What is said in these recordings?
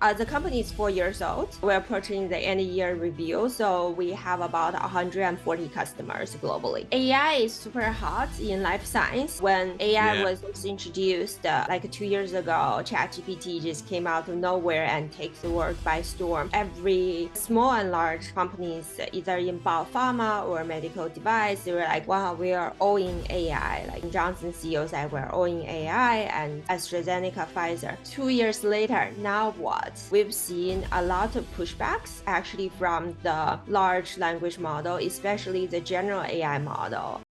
The company is 4 years old. We're approaching the end of year review, so we have about 140 customers globally. AI is super hot in life science. When AI Yeah. was first introduced, like 2 years ago, ChatGPT just came out of nowhere and takes the world by storm. Every small and large companies, either in biopharma or medical device, they were like, wow, we are all in AI. Like Johnson CEO said, we're all in AI, and AstraZeneca, Pfizer. 2 years later, now what? We've seen a lot of pushbacks actually from the large language model, especially the general AI model.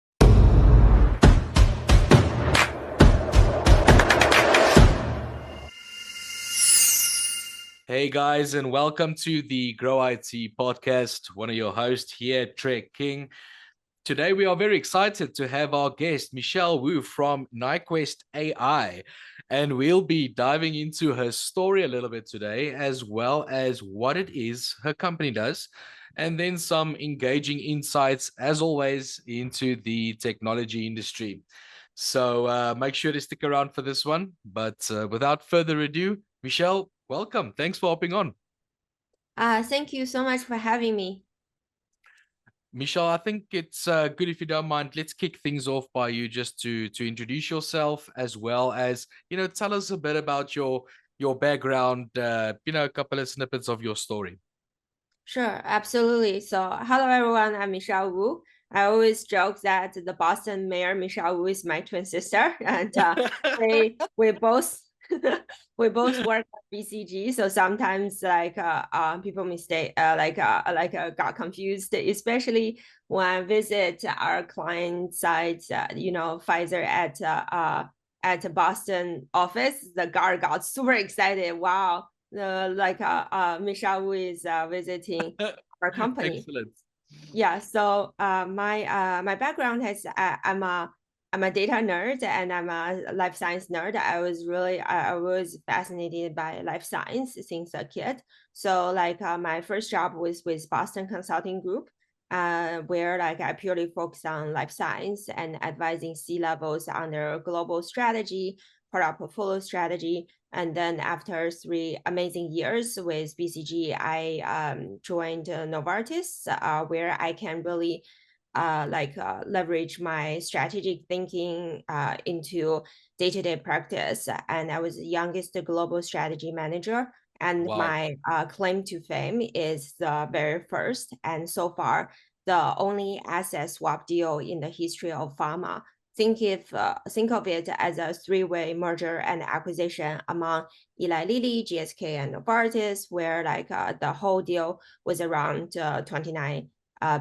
Hey guys, and welcome to the Grow IT podcast. One of your hosts here, Trek King. Today we are very excited to have our guest, Michelle Wu from NyQuest AI. And we'll be diving into her story a little bit today, as well as what it is her company does, and then some engaging insights, as always, into the technology industry. So make sure to stick around for this one. But without further ado, Michelle, welcome. Thanks for hopping on. Thank you so much for having me. Michelle, I think it's good if you don't mind. Let's kick things off by you just to introduce yourself, as well as tell us a bit about your background. A couple of snippets of your story. Sure, absolutely. So, hello everyone, I'm Michelle Wu. I always joke that the Boston mayor Michelle Wu is my twin sister, and we both we both work at BCG. So sometimes people mistake got confused, especially when I visit our client sites. Pfizer at the Boston office, the guard got super excited. Wow, Michelle Wu is visiting our company. Excellent. Yeah, so my background has I'm a data nerd and I'm a life science nerd. I was fascinated by life science since a kid. So my first job was with Boston Consulting Group, where I purely focus on life science and advising C-levels on their global strategy, product portfolio strategy. And then after 3 amazing years with BCG, I joined Novartis, where I can really leverage my strategic thinking into day-to-day practice. And I was the youngest global strategy manager. And Wow. my claim to fame is the very first and so far the only asset swap deal in the history of pharma. Think of it as a three-way merger and acquisition among Eli Lilly, GSK, and Novartis, where the whole deal was around 29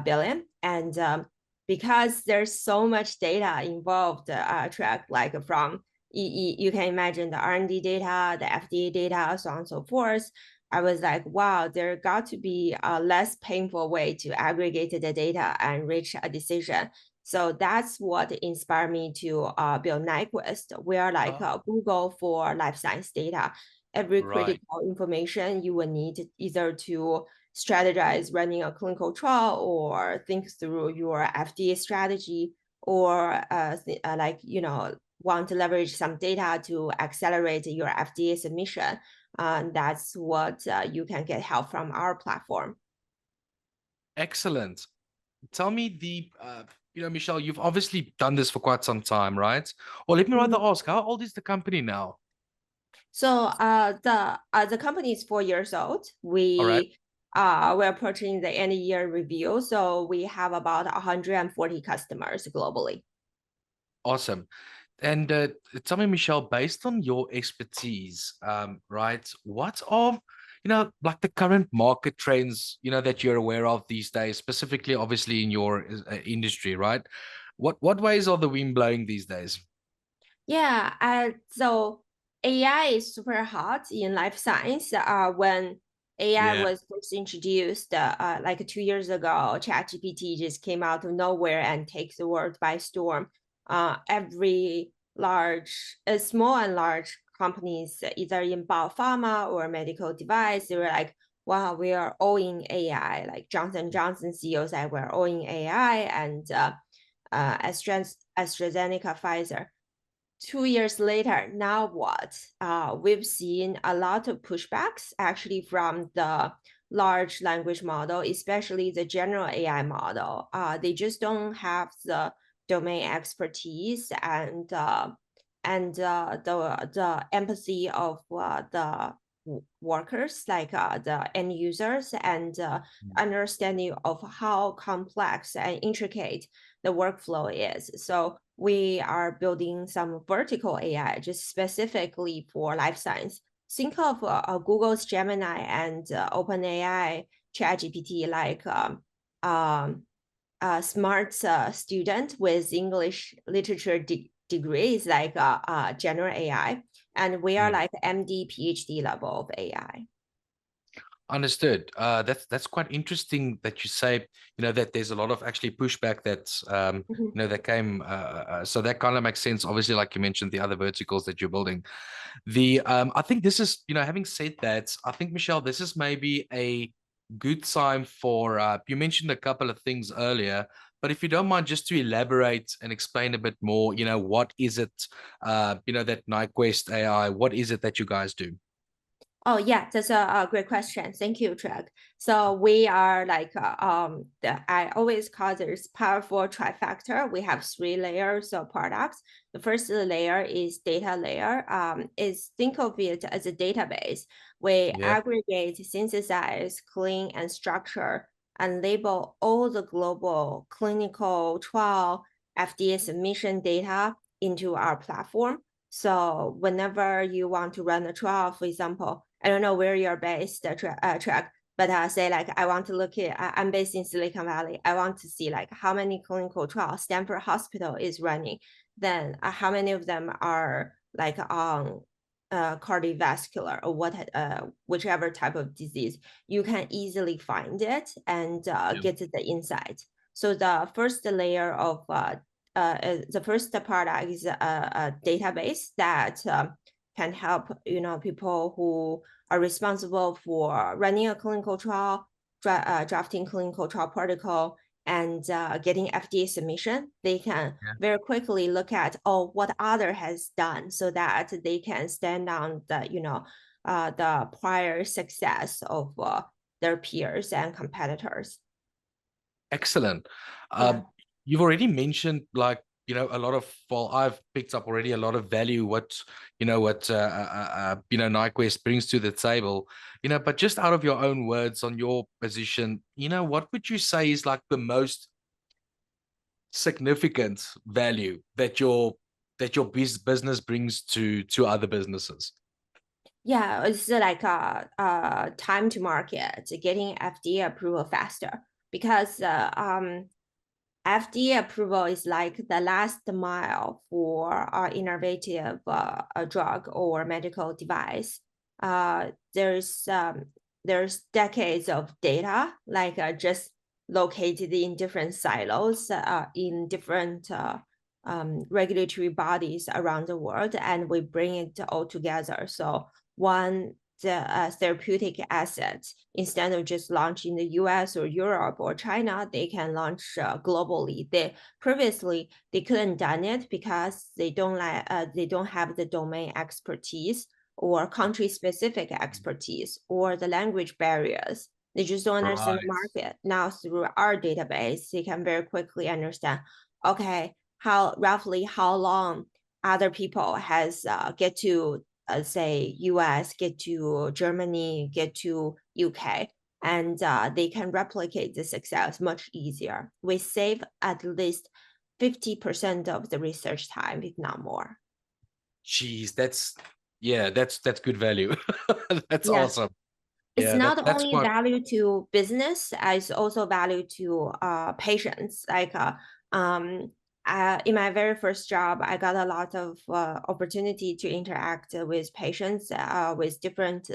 billion. And because there's so much data involved, track from you can imagine the R&D data, the FDA data, so on and so forth. I was like, wow, there got to be a less painful way to aggregate the data and reach a decision. So that's what inspired me to build NyQuest. We are like Ah, Google for life science data. Every right. critical information you will need either to strategize running a clinical trial or think through your FDA strategy or want to leverage some data to accelerate your FDA submission. That's what you can get help from our platform. Excellent. Tell me Michelle, you've obviously done this for quite some time, right? Or let me rather Mhm. ask, how old is the company now? So the company is 4 years old. All right. We're approaching the end of year review, so we have about 140 customers globally. Awesome. And tell me, Michelle, based on your expertise, right, what are, like the current market trends, that you're aware of these days, specifically, obviously, in your industry, right? What ways are the wind blowing these days? Yeah, so AI is super hot in life science. When AI Yeah. was first introduced, like 2 years ago, ChatGPT just came out of nowhere and takes the world by storm. Every small and large companies, either in biopharma or medical device, they were like, wow, we are all in AI. Like Johnson CEO said, we're all in AI, and AstraZeneca, Pfizer. 2 years later, now what? We've seen a lot of pushbacks actually from the large language model, especially the general AI model. They just don't have the domain expertise and the empathy of the workers, like the end users, and understanding of how complex and intricate the workflow is. So we are building some vertical AI just specifically for life science. Think of Google's Gemini and OpenAI ChatGPT like a smart student with English literature degrees like general AI. And we are Mm. like MD, PhD level of AI. Understood. That's quite interesting that you say, that there's a lot of actually pushback that's, Mhm. that came. So that kind of makes sense. Obviously, like you mentioned, the other verticals that you're building. I think this is, having said that, I think, Michelle, this is maybe a good time for, you mentioned a couple of things earlier, but if you don't mind just to elaborate and explain a bit more, what is it, that NyQuest AI, what is it that you guys do? Oh yeah, that's a great question. Thank you, Trek. So we are like I always call this powerful trifecta. We have three layers of products. The first layer is data layer. Is think of it as a database. We Yeah. aggregate, synthesize, clean, and structure and label all the global clinical trial FDA submission data into our platform. So whenever you want to run a trial, for example, I don't know where you're based, Track, but say like I want to look at, I'm based in Silicon Valley. I want to see like how many clinical trials Stanford Hospital is running. Then how many of them are like on cardiovascular or whichever type of disease. You can easily find it and Yeah. get the insight. So the first layer of the first product is a database that can help people who are responsible for running a clinical trial, drafting clinical trial protocol, and getting FDA submission. They can Yeah. very quickly look at what other has done, so that they can stand on the prior success of their peers and competitors. Excellent. Yeah. You've already mentioned, like, a lot of, well, I've picked up already a lot of value, NyQuest brings to the table, but just out of your own words on your position, what would you say is like the most significant value that your business brings to other businesses? Yeah, it's like time to market, getting FDA approval faster because FDA approval is like the last mile for innovative drug or medical device. There's decades of data like just located in different silos in different regulatory bodies around the world, and we bring it all together. So one the therapeutic assets, instead of just launching the US or Europe or China, they can launch globally. They previously they couldn't done it because they don't have the domain expertise or country specific expertise or the language barriers. They just don't understand the Right. market. Now through our database, they can very quickly understand, okay, how long other people has get to say US, get to Germany, get to UK, and they can replicate the success much easier. We save at least 50% of the research time, if not more. Geez, that's good value. That's Yeah. awesome. It's Yeah, not that's only quite value to business, it's also value to patients. Like in my very first job, I got a lot of opportunity to interact with patients with different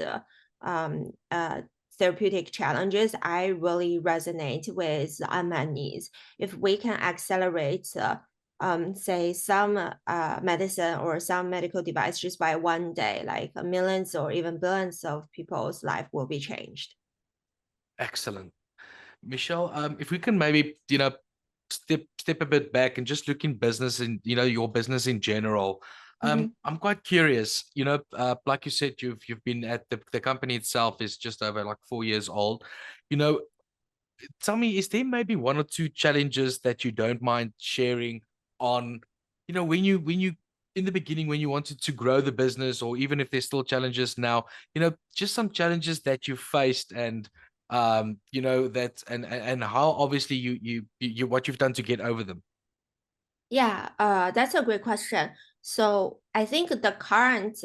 therapeutic challenges. I really resonate with unmet needs. If we can accelerate say some medicine or some medical device just by one day, like millions or even billions of people's life will be changed. excellent. Michelle, if we can maybe, step a bit back and just look in business and, your business in general. Mhm. I'm quite curious. Like you said, you've been at the company itself is just over like 4 years old. You know, tell me, is there maybe one or two challenges that you don't mind sharing on, when you in the beginning when you wanted to grow the business, or even if there's still challenges now, just some challenges that you faced, and that and how obviously you what you've done to get over them. Yeah, that's a great question. So I think the current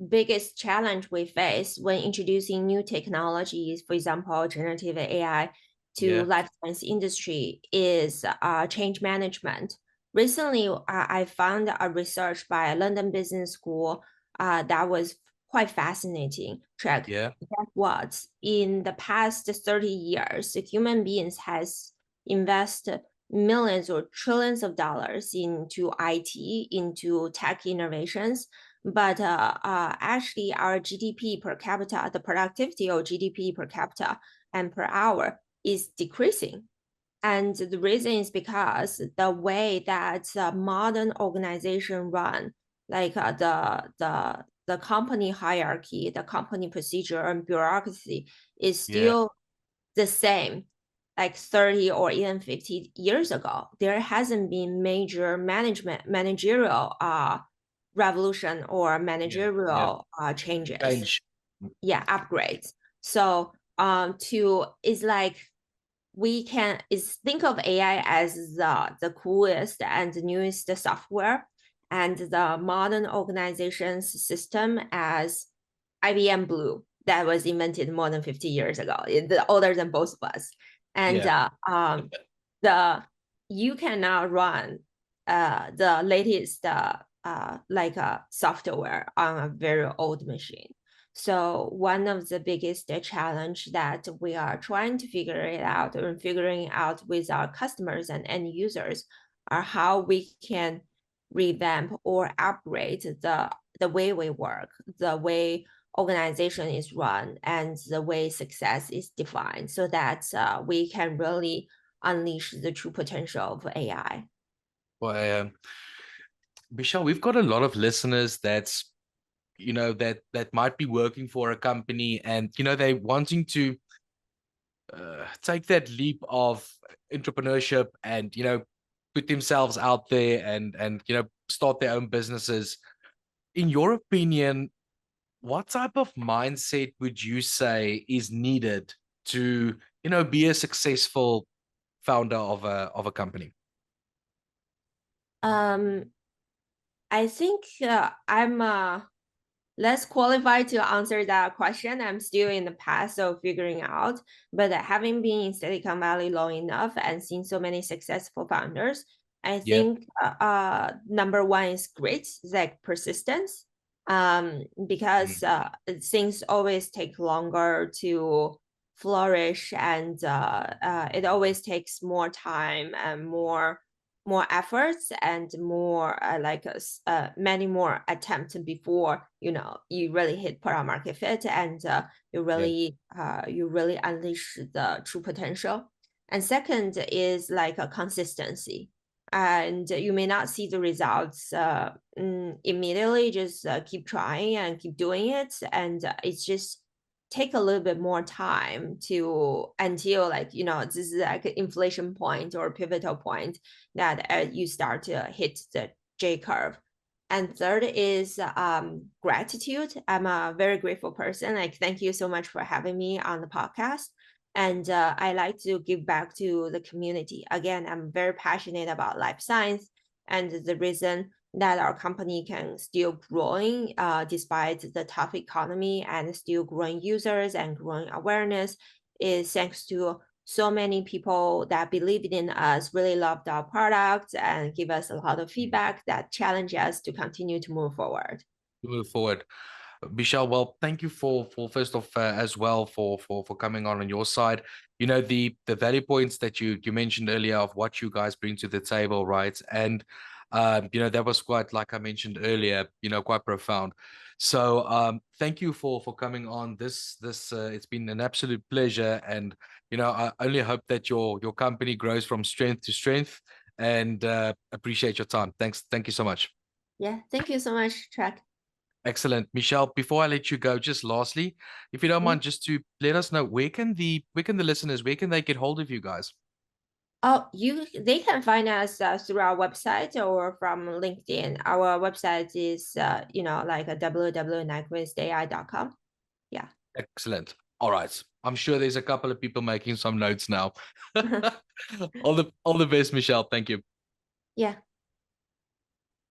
biggest challenge we face when introducing new technologies, for example, generative AI to Yeah, life science industry is change management. Recently, I found a research by London Business School that was quite fascinating. Track yeah, that was in the past 30 years, human beings has invested millions or trillions of dollars into IT, into tech innovations. But actually, our GDP per capita, the productivity of GDP per capita and per hour is decreasing. And the reason is because the way that modern organization run, like the company hierarchy, the company procedure and bureaucracy is yeah, still the same like 30 or even 50 years ago. There hasn't been major managerial revolution or yeah, yeah. managerial changes. Change. Yeah, upgrades. So to is like we can is think of AI as the coolest and newest software, and the modern organization's system as IBM Blue that was invented more than 50 years ago, older than both of us. And Yeah, the you cannot run the latest software on a very old machine. So one of the biggest challenge that we are trying to figure it out or figuring out with our customers and end users are how we can revamp or upgrade the way we work, the way organization is run, and the way success is defined, so that we can really unleash the true potential of AI. well, Michelle, we've got a lot of listeners that might be working for a company, and they're wanting to take that leap of entrepreneurship, and put themselves out there, and start their own businesses. In your opinion, what type of mindset would you say is needed to be a successful founder of a company? um I think I'm less qualified to answer that question. I'm still in the path of figuring out. But having been in Silicon Valley long enough and seen so many successful founders, I Yeah, think number one is grit, like persistence. Because mm, things always take longer to flourish, and it always takes more time and more efforts and more many more attempts before you really hit product market fit, and yeah, you really unleash the true potential. And second is like a consistency, and you may not see the results immediately. Just keep trying and keep doing it, and it's just take a little bit more time to until this is like an inflation point or pivotal point that you start to hit the J curve. And third is gratitude. I'm a very grateful person. Like, thank you so much for having me on the podcast. And I like to give back to the community. Again, I'm very passionate about life science, and the reason that our company can still growing despite the tough economy and still growing users and growing awareness is thanks to so many people that believed in us, really loved our product, and give us a lot of mm, feedback that challenge us to continue to move forward. move forward. Michelle, well, thank you for first off as well for coming on your side. The value points that you mentioned earlier of what you guys bring to the table, right? And that was quite, like I mentioned earlier, quite profound. So thank you for coming on. This it's been an absolute pleasure, and I only hope that your company grows from strength to strength. And appreciate your time. Thank you so much. Yeah. Thank you so much, Track. Excellent. Michelle, before I let you go, just lastly, if you don't mind, just to let us know, where can the listeners, where can they get hold of you guys? Oh, they can find us through our website or from LinkedIn. Our website is like a www.NyquistAI.com. Yeah. Excellent. All right. I'm sure there's a couple of people making some notes now. All the best, Michelle. Thank you. Yeah.